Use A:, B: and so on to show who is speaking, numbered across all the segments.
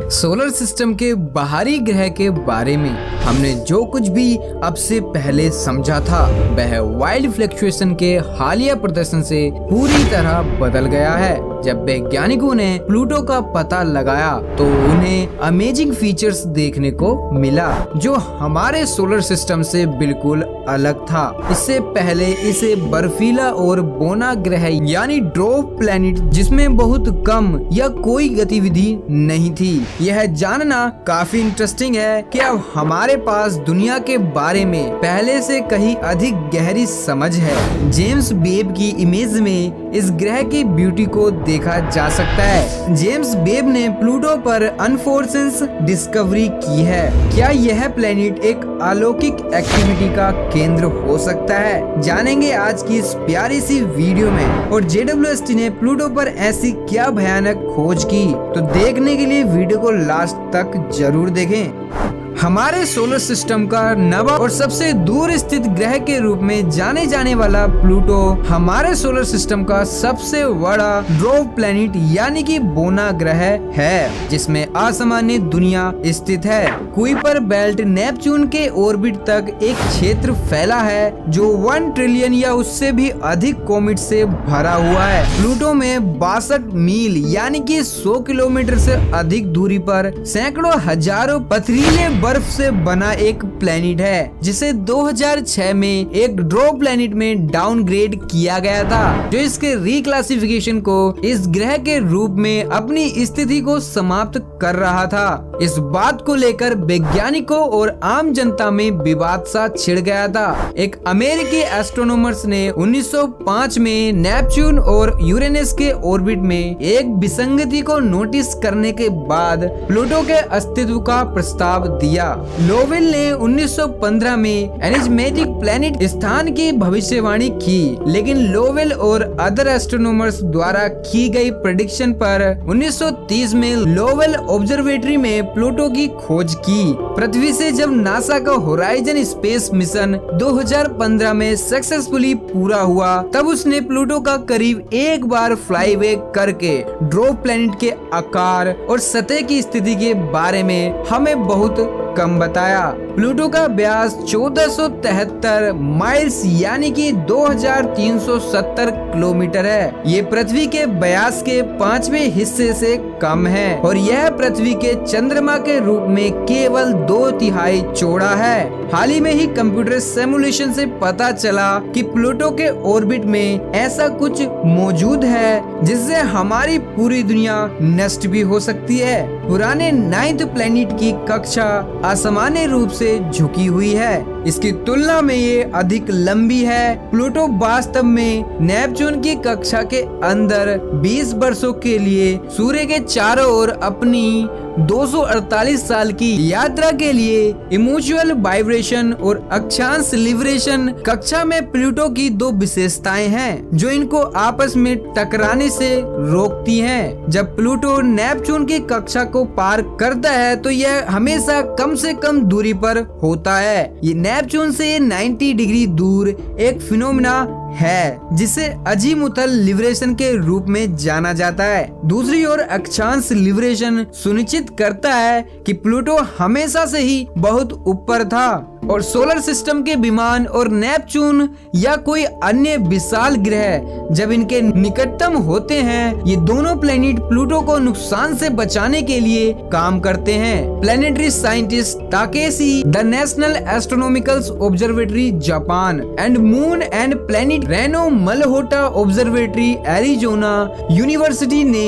A: Solar system के बाहरी ग्रह के बारे में हमने जो कुछ भी अब से पहले समझा था वह वाइल्ड फ्लक्चुएशन के हालिया प्रदर्शन से पूरी तरह बदल गया है। जब वैज्ञानिकों ने प्लूटो का पता लगाया तो उन्हें अमेजिंग फीचर्स देखने को मिला जो हमारे सोलर सिस्टम से बिल्कुल अलग था। इससे पहले इसे बर्फीला और बोना ग्रह यानी ड्वार्फ प्लैनेट जिसमें बहुत कम या कोई गतिविधि नहीं थी। यह जानना काफी इंटरेस्टिंग है कि अब हमारे पास दुनिया के बारे में पहले से कहीं अधिक गहरी समझ है। जेम्स वेब की इमेज में इस ग्रह की ब्यूटी को देखा जा सकता है। जेम्स वेब ने प्लूटो पर अनफॉर्चुनेट डिस्कवरी की है। क्या यह प्लेनेट एक अलौकिक एक्टिविटी का केंद्र हो सकता है? जानेंगे आज की इस प्यारी सी वीडियो में। और JWST ने प्लूटो पर ऐसी क्या भयानक खोज की, तो देखने के लिए वीडियो को लास्ट तक जरूर देखें। हमारे सोलर सिस्टम का नवा और सबसे दूर स्थित ग्रह के रूप में जाने जाने वाला प्लूटो हमारे सोलर सिस्टम का सबसे बड़ा ड्वार्फ प्लैनेट यानी कि बोना ग्रह है जिसमें असामान्य दुनिया स्थित है। कुइपर बेल्ट नेपच्यून के ऑर्बिट तक एक क्षेत्र फैला है जो 1 ट्रिलियन या उससे भी अधिक कॉमेट से भरा हुआ है। प्लूटो में 62 मील यानी कि 100 किलोमीटर से अधिक दूरी पर सैकड़ों हजारों पथरीले बर्फ से बना एक प्लेनेट है जिसे 2006 में एक ड्वार्फ प्लेनेट में डाउनग्रेड किया गया था जो इसके रिक्लासिफिकेशन को इस ग्रह के रूप में अपनी स्थिति को समाप्त कर रहा था। इस बात को लेकर वैज्ञानिकों और आम जनता में विवाद सा छिड़ गया था। एक अमेरिकी एस्ट्रोनॉमर्स ने 1905 में नेपच्यून और यूरेनस के ऑर्बिट में एक विसंगति को नोटिस करने के बाद प्लूटो के अस्तित्व का प्रस्ताव दिया। लोवेल ने 1915 में एनिग्मेटिक प्लैनेट स्थान की भविष्यवाणी की, लेकिन लोवेल और अदर एस्ट्रोनॉमर्स द्वारा की गई प्रेडिक्शन पर 1930 में लोवेल ऑब्जर्वेटरी में प्लूटो की खोज की। पृथ्वी से जब नासा का होराइजन स्पेस मिशन 2015 में सक्सेसफुली पूरा हुआ तब उसने प्लूटो का करीब एक बार फ्लाईवे करके ड्वार्फ प्लैनेट के आकार और सतह की स्थिति के बारे में हमें बहुत कम बताया। प्लूटो का व्यास 1473 माइल्स यानी कि 2370 किलोमीटर है। ये पृथ्वी के व्यास के 5वें हिस्से से कम है और यह पृथ्वी के चंद्रमा के रूप में केवल 2/3 चौड़ा है। हाल ही में ही कंप्यूटर सिमुलेशन से पता चला कि प्लूटो के ऑर्बिट में ऐसा कुछ मौजूद है जिससे हमारी पूरी दुनिया नष्ट भी हो सकती है। पुराने 9th प्लैनेट की कक्षा असामान्य रूप से झुकी हुई है। इसकी तुलना में ये अधिक लंबी है। प्लूटो वास्तव में नेपच्यून की कक्षा के अंदर 20 वर्षों के लिए सूर्य के चारों ओर अपनी 248 साल की यात्रा के लिए इमोशुअल वाइब्रेशन और अक्षांश लिबरेशन कक्षा में प्लूटो की 2 विशेषताएं हैं जो इनको आपस में टकराने से रोकती हैं। जब प्लूटो नेपच्यून की कक्षा को पार करता है तो यह हमेशा कम से कम दूरी पर होता है। ये नेपच्यून से 90 डिग्री दूर एक फिनोमेना है जिसे अजीमुथल लिबरेशन के रूप में जाना जाता है। दूसरी ओर अक्षांश लिबरेशन सुनिश्चित करता है कि प्लूटो हमेशा से ही बहुत ऊपर था और सोलर सिस्टम के विमान और नेपच्यून या कोई अन्य विशाल ग्रह जब इनके निकटतम होते हैं ये दोनों प्लैनेट प्लूटो को नुकसान से बचाने के लिए काम करते हैं। Planetary scientist Takeshi the national astronomical observatory Japan and moon and planet Renu Malhotra observatory Arizona university ने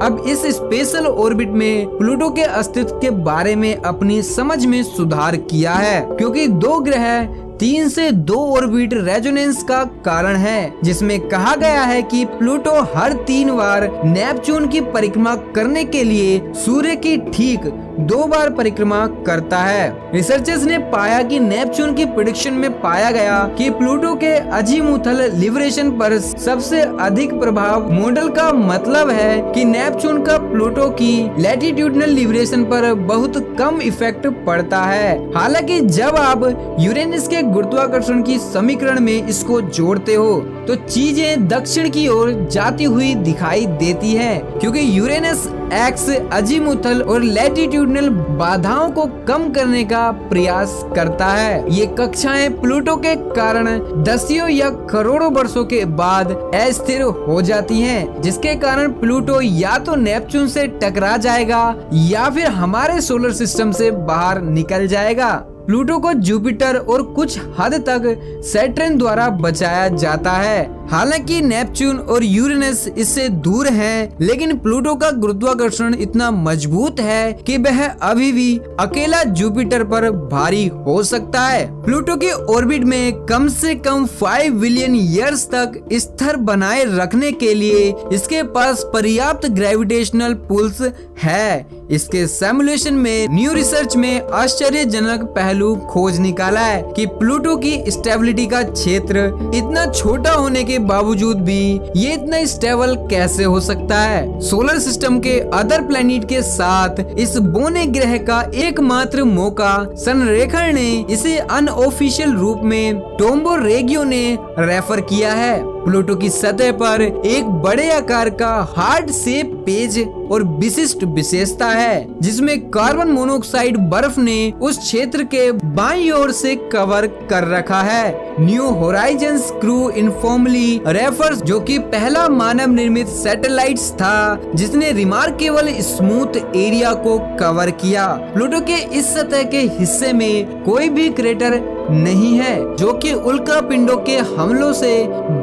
A: अब इस स्पेशल ऑर्बिट में प्लूटो के अस्तित्व के बारे में अपनी समझ में सुधार किया है क्योंकि 2 ग्रह 3 से 2 ऑर्बिट रेजोनेंस का कारण है जिसमें कहा गया है कि प्लूटो हर 3 बार नेपच्यून की परिक्रमा करने के लिए सूर्य की ठीक 2 बार परिक्रमा करता है। रिसर्चर्स ने पाया कि नेपच्यून की प्रेडिक्शन में पाया गया कि प्लूटो के अजीमुथल लिबरेशन पर सबसे अधिक प्रभाव मॉडल का मतलब है कि नेपच्यून का प्लूटो की लैटिट्यूडनल लिबरेशन पर बहुत कम इफेक्ट पड़ता है। हालांकि जब आप यूरेनस के के गुरुत्वाकर्षण की समीकरण में इसको जोड़ते हो तो चीजें दक्षिण की ओर जाती हुई दिखाई देती हैं, क्योंकि यूरेनस एक्स अजीमुथल और लैटिट्यूडनल बाधाओं को कम करने का प्रयास करता है। ये कक्षाएं प्लूटो के कारण दसियों या करोड़ों वर्षों के बाद अस्थिर हो जाती हैं, जिसके कारण प्लूटो या तो नेपच्यून से टकरा जाएगा या फिर हमारे सोलर सिस्टम से बाहर निकल जाएगा। प्लूटो को जुपिटर और कुछ हद तक सैटर्न द्वारा बचाया जाता है। हालांकि नेपच्यून और यूरेनस इससे दूर हैं, लेकिन प्लूटो का गुरुत्वाकर्षण इतना मजबूत है कि वह अभी भी अकेला जुपिटर पर भारी हो सकता है। प्लूटो के ऑर्बिट में कम से कम 5 बिलियन ईयर्स तक स्थिर बनाए रखने के लिए इसके पास पर्याप्त ग्रेविटेशनल पुल्स है। इसके सिमुलेशन में न्यू रिसर्च में आश्चर्यजनक पहलू खोज निकाला है कि प्लूटो की स्टेबिलिटी का क्षेत्र इतना छोटा होने के बावजूद भी ये इतना स्टेबल कैसे हो सकता है। सोलर सिस्टम के अदर प्लैनेट के साथ इस बोने ग्रह का एकमात्र मौका संरेखण ने इसे अनऑफिशियल रूप में टोम्बो रेगियो ने रेफर किया है। प्लूटो की सतह पर एक बड़े आकार का हार्ड शेप पेज और विशिष्ट विशेषता है, जिसमें कार्बन मोनोऑक्साइड बर्फ ने उस क्षेत्र के बाईं ओर से कवर कर रखा है। New Horizons crew informally refers, जो कि पहला मानव निर्मित सैटेलाइट्स था जिसने रिमार्केबल स्मूथ एरिया को कवर किया। प्लूटो के इस सतह के हिस्से में कोई भी क्रेटर नहीं है, जो कि उल्का पिंडों के हमलों से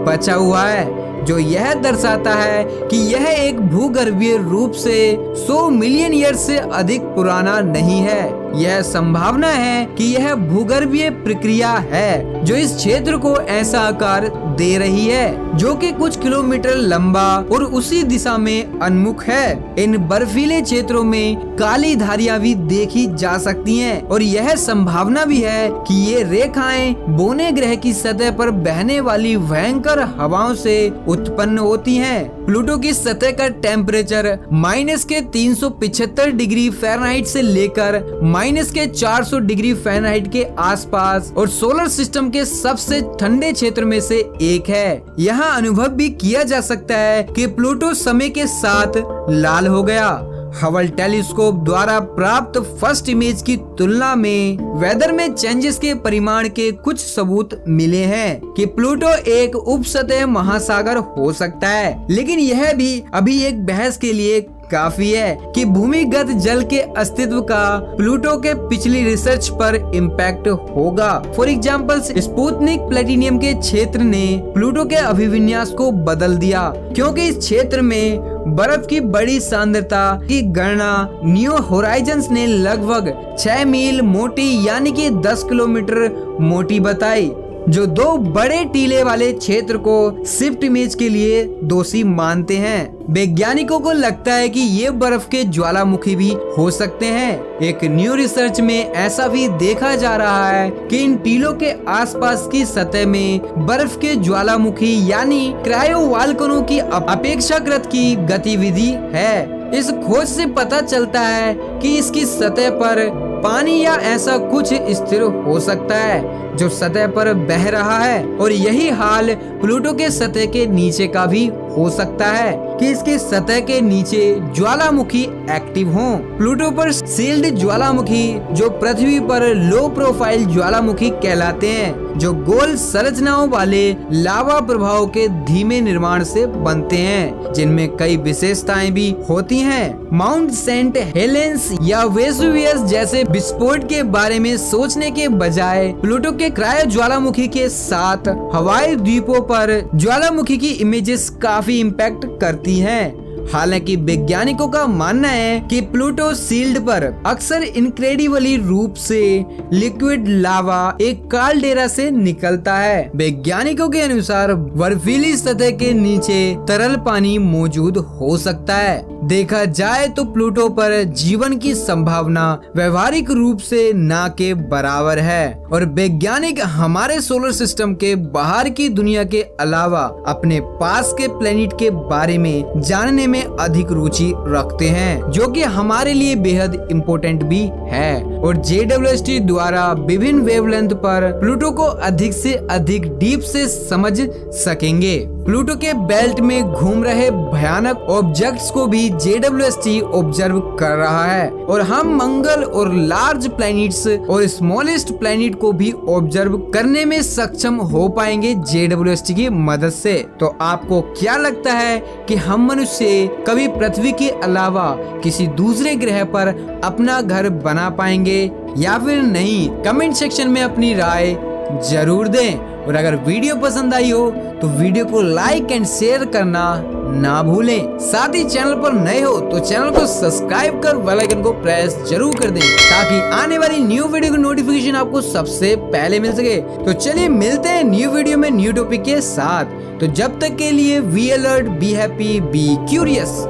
A: बचा हुआ है, जो यह दर्शाता है कि यह एक भूगर्भीय रूप से 100 मिलियन ईयर से अधिक पुराना नहीं है। यह संभावना है कि यह भूगर्भीय प्रक्रिया है जो इस क्षेत्र को ऐसा आकार दे रही है, जो कि कुछ किलोमीटर लंबा और उसी दिशा में उन्मुख है। इन बर्फीले क्षेत्रों में काली धारियां भी देखी जा सकती हैं और यह संभावना भी है कि ये रेखाएं बोने ग्रह की सतह पर बहने वाली भयंकर हवाओं से उत्पन्न होती हैं। प्लूटो की सतह का टेम्परेचर माइनस के 375 डिग्री फ़ारेनहाइट से लेकर माइनस के 400 डिग्री फ़ारेनहाइट के आसपास और सोलर सिस्टम के सबसे ठंडे क्षेत्र में से एक है। यहाँ अनुभव भी किया जा सकता है कि प्लूटो समय के साथ लाल हो गया। हबल टेलीस्कोप द्वारा प्राप्त फर्स्ट इमेज की तुलना में वेदर में चेंजेस के परिमाण के कुछ सबूत मिले हैं कि प्लूटो एक उपसतह महासागर हो सकता है, लेकिन यह भी अभी एक बहस के लिए काफी है कि भूमिगत जल के अस्तित्व का प्लूटो के पिछली रिसर्च पर इम्पैक्ट होगा। फॉर एग्जाम्पल, स्पुतनिक प्लेटिनियम के क्षेत्र ने प्लूटो के अभिविन्यास को बदल दिया, क्योंकि इस क्षेत्र में बर्फ की बड़ी सांद्रता की गणना न्यू होराइजन्स ने लगभग 6 मील मोटी यानी कि 10 किलोमीटर मोटी बताई, जो 2 बड़े टीले वाले क्षेत्र को शिफ्ट इमेज के लिए दोषी मानते हैं। वैज्ञानिकों को लगता है कि ये बर्फ के ज्वालामुखी भी हो सकते हैं। एक न्यू रिसर्च में ऐसा भी देखा जा रहा है कि इन टीलों के आसपास की सतह में बर्फ के ज्वालामुखी यानी क्रायोवाल्कनों की अपेक्षाकृत की गतिविधि है। इस खोज से पता चलता है कि इसकी सतह पर पानी या ऐसा कुछ स्थिर हो सकता है जो सतह पर बह रहा है, और यही हाल प्लूटो के सतह के नीचे का भी हो सकता है कि इसके सतह के नीचे ज्वालामुखी एक्टिव हों। प्लूटो पर सील्ड ज्वालामुखी, जो पृथ्वी पर लो प्रोफाइल ज्वालामुखी कहलाते हैं, जो गोल संरचनाओं वाले लावा प्रभाव के धीमे निर्माण से बनते हैं, जिनमें कई विशेषताएं भी होती हैं। माउंट सेंट हेलेंस या वेसुवियस जैसे विस्फोट के बारे में सोचने के बजाय प्लूटो के क्रायो ज्वालामुखी के साथ हवाई द्वीपों पर ज्वालामुखी की इमेजेस काफी इम्पैक्ट करती हैं। हालांकि वैज्ञानिकों का मानना है कि प्लूटो सील्ड पर अक्सर इनक्रेडिबली रूप से लिक्विड लावा एक काल्डेरा से निकलता है। वैज्ञानिकों के अनुसार बर्फीली सतह के नीचे तरल पानी मौजूद हो सकता है। देखा जाए तो प्लूटो पर जीवन की संभावना व्यवहारिक रूप से ना के बराबर है, और वैज्ञानिक हमारे सोलर सिस्टम के बाहर की दुनिया के अलावा अपने पास के प्लेनेट के बारे में जानने में अधिक रुचि रखते हैं, जो कि हमारे लिए बेहद इम्पोर्टेंट भी है। और JWST द्वारा विभिन्न वेवलेंथ पर प्लूटो को अधिक से अधिक डीप से समझ सकेंगे। प्लूटो के बेल्ट में घूम रहे भयानक ऑब्जेक्ट्स को भी JWST ऑब्जर्व कर रहा है और हम मंगल और लार्ज प्लैनेट्स और स्मॉलेस्ट प्लैनेट को भी ऑब्जर्व करने में सक्षम हो पाएंगे JWST की मदद से। तो आपको क्या लगता है कि हम मनुष्य कभी पृथ्वी के अलावा किसी दूसरे ग्रह पर अपना घर बना पाएंगे या फिर नहीं? कमेंट सेक्शन में अपनी राय जरूर दें और अगर वीडियो पसंद आई हो तो वीडियो को लाइक एंड शेयर करना ना भूलें। साथ ही चैनल पर नए हो तो चैनल को सब्सक्राइब कर बेल आइकन को प्रेस जरूर कर दें ताकि आने वाली न्यू वीडियो की नोटिफिकेशन आपको सबसे पहले मिल सके। तो चलिए मिलते हैं न्यू वीडियो में न्यू टॉपिक के साथ। तो जब तक के लिए be alert, be happy, be curious.